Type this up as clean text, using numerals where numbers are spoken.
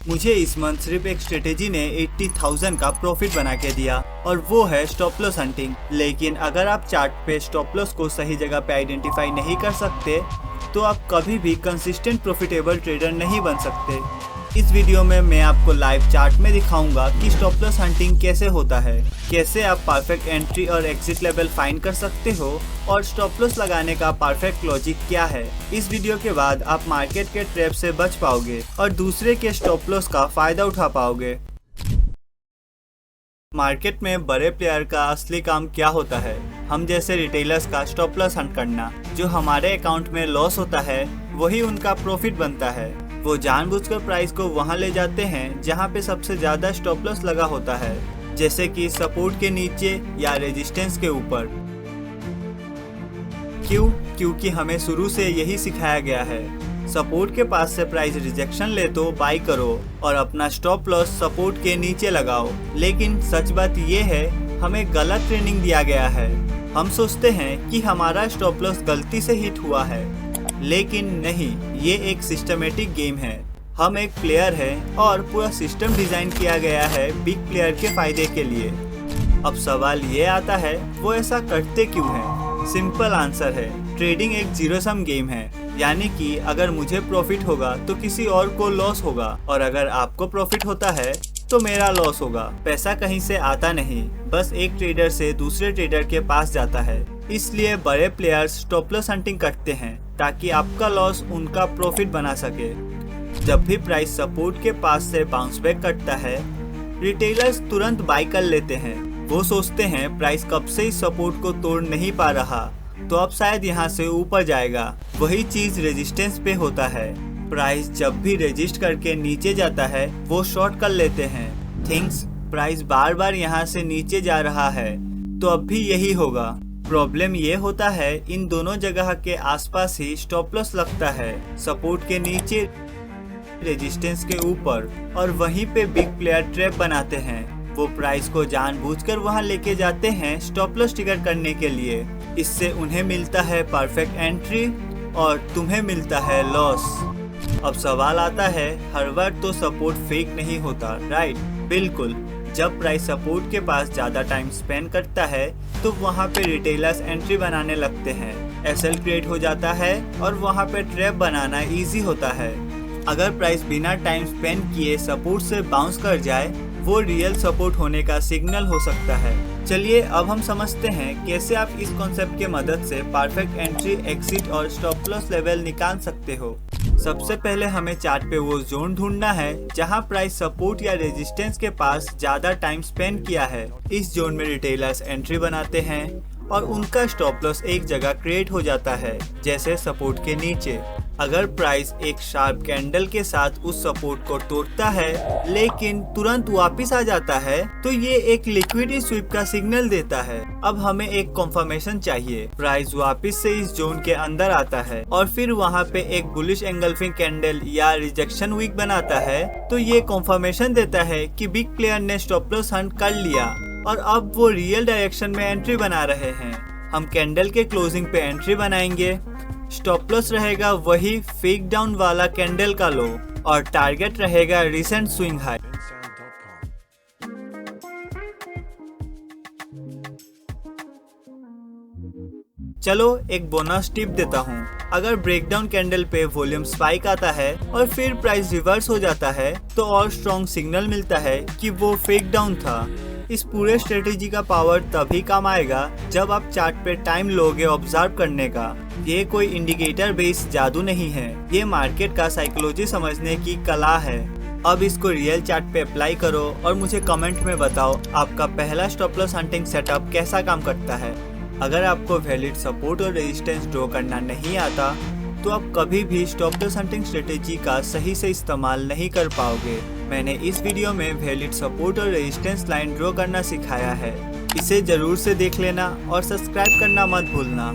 मुझे इस मंथ सिर्फ एक स्ट्रेटेजी ने 80,000 का प्रॉफिट बना के दिया और वो है स्टॉप लॉस हंटिंग। लेकिन अगर आप चार्ट पे स्टॉप लॉस को सही जगह पे आइडेंटिफाई नहीं कर सकते तो आप कभी भी कंसिस्टेंट प्रॉफिटेबल ट्रेडर नहीं बन सकते। इस वीडियो में मैं आपको लाइव चार्ट में दिखाऊंगा कि स्टॉप लॉस हंटिंग कैसे होता है, कैसे आप परफेक्ट एंट्री और एग्जिट लेवल फाइंड कर सकते हो और स्टॉप लॉस लगाने का परफेक्ट लॉजिक क्या है। इस वीडियो के बाद आप मार्केट के ट्रैप से बच पाओगे और दूसरे के स्टॉप लॉस का फायदा उठा पाओगे। मार्केट में बड़े प्लेयर का असली काम क्या होता है? हम जैसे रिटेलर्स का स्टॉप लॉस हंट करना। जो हमारे अकाउंट में लॉस होता है वही उनका प्रॉफिट बनता है। वो जानबूझकर प्राइस को वहां ले जाते हैं जहां पे सबसे ज्यादा स्टॉप लॉस लगा होता है, जैसे कि सपोर्ट के नीचे या रेजिस्टेंस के ऊपर। क्यों? क्योंकि हमें शुरू से यही सिखाया गया है, सपोर्ट के पास से प्राइस रिजेक्शन ले तो बाई करो और अपना स्टॉप लॉस सपोर्ट के नीचे लगाओ। लेकिन सच बात ये है, हमें गलत ट्रेनिंग दिया गया है। हम सोचते हैं कि हमारा स्टॉप लॉस गलती से हिट हुआ है, लेकिन नहीं, ये एक सिस्टमेटिक गेम है। हम एक प्लेयर हैं और पूरा सिस्टम डिजाइन किया गया है बिग प्लेयर के फायदे के लिए। अब सवाल ये आता है, वो ऐसा करते क्यों हैं? सिंपल आंसर है, ट्रेडिंग एक जीरो सम गेम है। यानी कि अगर मुझे प्रॉफिट होगा तो किसी और को लॉस होगा, और अगर आपको प्रॉफिट होता है तो मेरा लॉस होगा। पैसा कहीं से आता नहीं, बस एक ट्रेडर से दूसरे ट्रेडर के पास जाता है। इसलिए बड़े प्लेयर्स स्टॉप लॉस हंटिंग करते हैं ताकि आपका लॉस उनका प्रॉफिट बना सके। जब भी प्राइस सपोर्ट के पास से बाउंस बैक करता है, रिटेलर्स तुरंत बाय कर लेते हैं। वो सोचते हैं प्राइस कब से इस सपोर्ट को तोड़ नहीं पा रहा, तो अब शायद यहाँ से ऊपर जाएगा। वही चीज रेजिस्टेंस पे होता है। प्राइस जब भी रेजिस्ट करके नीचे जाता है वो शॉर्ट कर लेते हैं। थिंग्स प्राइस बार बार यहाँ से नीचे जा रहा है तो अब भी यही होगा। प्रॉब्लम ये होता है, इन दोनों जगह के आसपास ही स्टॉप लॉस लगता है, सपोर्ट के नीचे, रेजिस्टेंस के ऊपर, और वहीं पे बिग प्लेयर ट्रैप बनाते हैं। वो प्राइस को जानबूझकर वहां लेके जाते हैं स्टॉप लॉस ट्रिगर करने के लिए। इससे उन्हें मिलता है परफेक्ट एंट्री और तुम्हें मिलता है लॉस। अब सवाल आता है, हर बार तो सपोर्ट फेक नहीं होता, राइट? बिल्कुल। जब प्राइस सपोर्ट के पास ज्यादा टाइम स्पेंड करता है तो वहाँ पे रिटेलर्स एंट्री बनाने लगते हैं, एसएल क्रिएट हो जाता है और वहाँ पे ट्रैप बनाना इजी होता है। अगर प्राइस बिना टाइम स्पेंड किए सपोर्ट से बाउंस कर जाए, वो रियल सपोर्ट होने का सिग्नल हो सकता है। चलिए अब हम समझते हैं कैसे आप इस कॉन्सेप्ट के मदद से परफेक्ट एंट्री, एग्जिट और स्टॉप लॉस लेवल निकाल सकते हो। सबसे पहले हमें चार्ट पे वो जोन ढूंढना है जहां प्राइस सपोर्ट या रेजिस्टेंस के पास ज्यादा टाइम स्पेंड किया है। इस जोन में रिटेलर्स एंट्री बनाते हैं और उनका स्टॉप लॉस एक जगह क्रिएट हो जाता है, जैसे सपोर्ट के नीचे। अगर प्राइस एक शार्प कैंडल के साथ उस सपोर्ट को तोड़ता है लेकिन तुरंत वापस आ जाता है तो ये एक लिक्विडिटी स्वीप का सिग्नल देता है। अब हमें एक कंफर्मेशन चाहिए, प्राइस वापस से इस जोन के अंदर आता है और फिर वहाँ पे एक बुलिश एंगल्फिंग कैंडल या रिजेक्शन वीक बनाता है, तो ये कंफर्मेशन देता है कि बिग प्लेयर ने स्टॉप लॉस हंट कर लिया और अब वो रियल डायरेक्शन में एंट्री बना रहे हैं। हम कैंडल के क्लोजिंग पे एंट्री बनाएंगे। स्टॉप लॉस रहेगा वही फेक डाउन वाला कैंडल का लो और टारगेट रहेगा रिसेंट स्विंग हाई। चलो एक बोनस टिप देता हूँ, अगर ब्रेकडाउन कैंडल पे वॉल्यूम स्पाइक आता है और फिर प्राइस रिवर्स हो जाता है तो और स्ट्रॉन्ग सिग्नल मिलता है कि वो फेक डाउन था। इस पूरे स्ट्रेटेजी का पावर तभी काम आएगा जब आप चार्ट पे टाइम लोगे ऑब्जर्व करने का। ये कोई इंडिकेटर बेस्ड जादू नहीं है, ये मार्केट का साइकोलॉजी समझने की कला है। अब इसको रियल चार्ट पे अप्लाई करो और मुझे कमेंट में बताओ आपका पहला स्टॉप लॉस हंटिंग सेटअप कैसा काम करता है। अगर आपको वैलिड सपोर्ट और रेजिस्टेंस ड्रॉ करना नहीं आता तो आप कभी भी स्टॉप लॉस हंटिंग स्ट्रेटेजी का सही से इस्तेमाल नहीं कर पाओगे। मैंने इस वीडियो में वैलिड सपोर्ट और रेजिस्टेंस लाइन ड्रॉ करना सिखाया है, इसे जरूर से देख लेना और सब्सक्राइब करना मत भूलना।